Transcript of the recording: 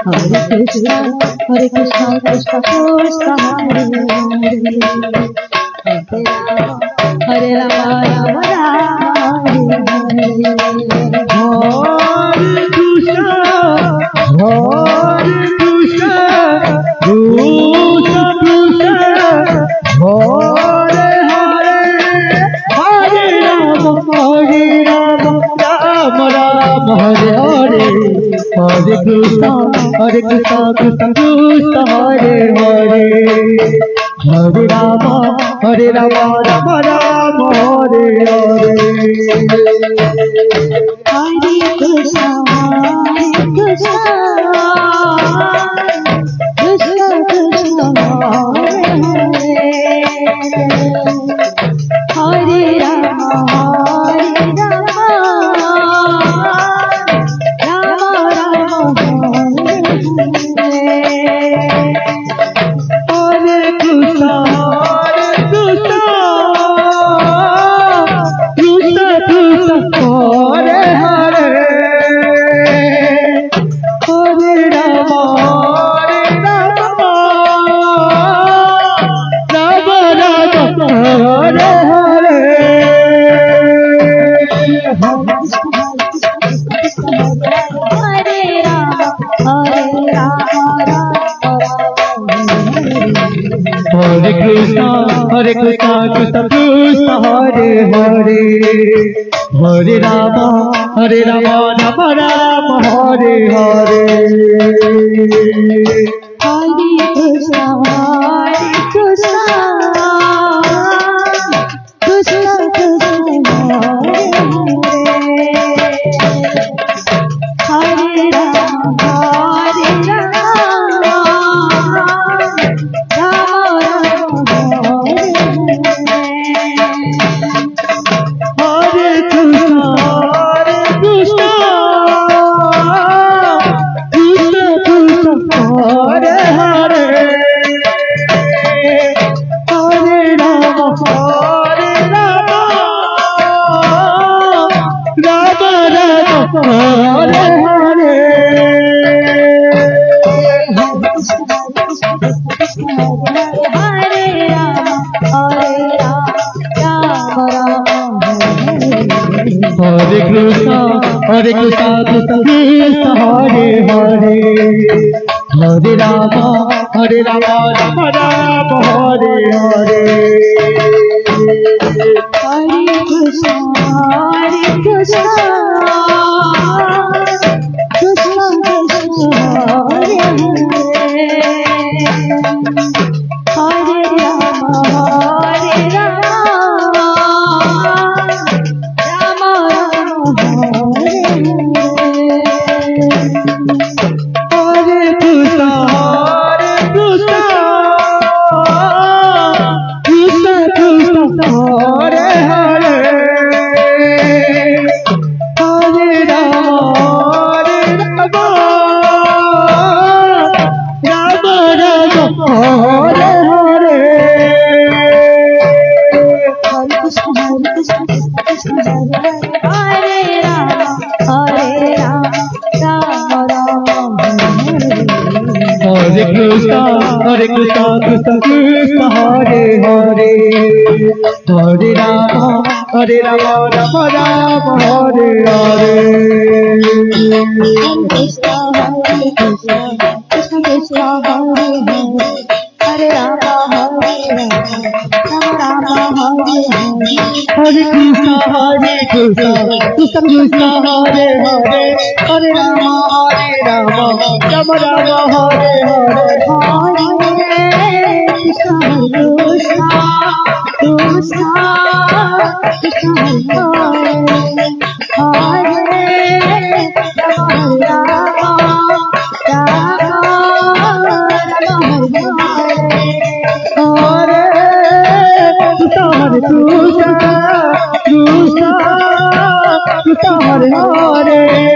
Hare Krishna, Krishna Krishna, Hare Hare, Hare Rama, Rama Rama, Hare Krishna, Hare Krishna, Krishna Krishna, Hare Hare, Hare Rama, Rama Rama, Hare Hare. Hare Krishna, Krishna Krishna, Hare Hare, Hare Rama, Hare Krishna, Hare Krishna, Krishna Krishna, Hare Hare, Hare Rama, Rama Rama, Hare Hare. Hare Krishna, Krishna Krishna, Hare Rama, Hare Krishna, Hare Krishna, Krishna Krishna, Hare Hare, Hare Rama, Rama Rama, Hare Hare. Hare Krishna, Krishna Krishna, Hare Hare, Hare Rama, Rama Rama, Hare Krishna, Krishna Krishna, Hare Hare, Hare Rama, Rama Rama, Hare Hare. Hare Krishna, Krishna Hare Rama, Rama Rama, Hare Krishna, Krishna Krishna, Hare Hare, Hare Rama, Rama Rama, Hare Hare. Krishna, Krishna Krishna, Hare Hare Rama, Rama Rama, Hare Krishna, Krishna Krishna, Hare Hare, Hare Rama, Rama Rama, Hare Hare. Krishna, Krishna Krishna, Hare Rama, Hare Hare.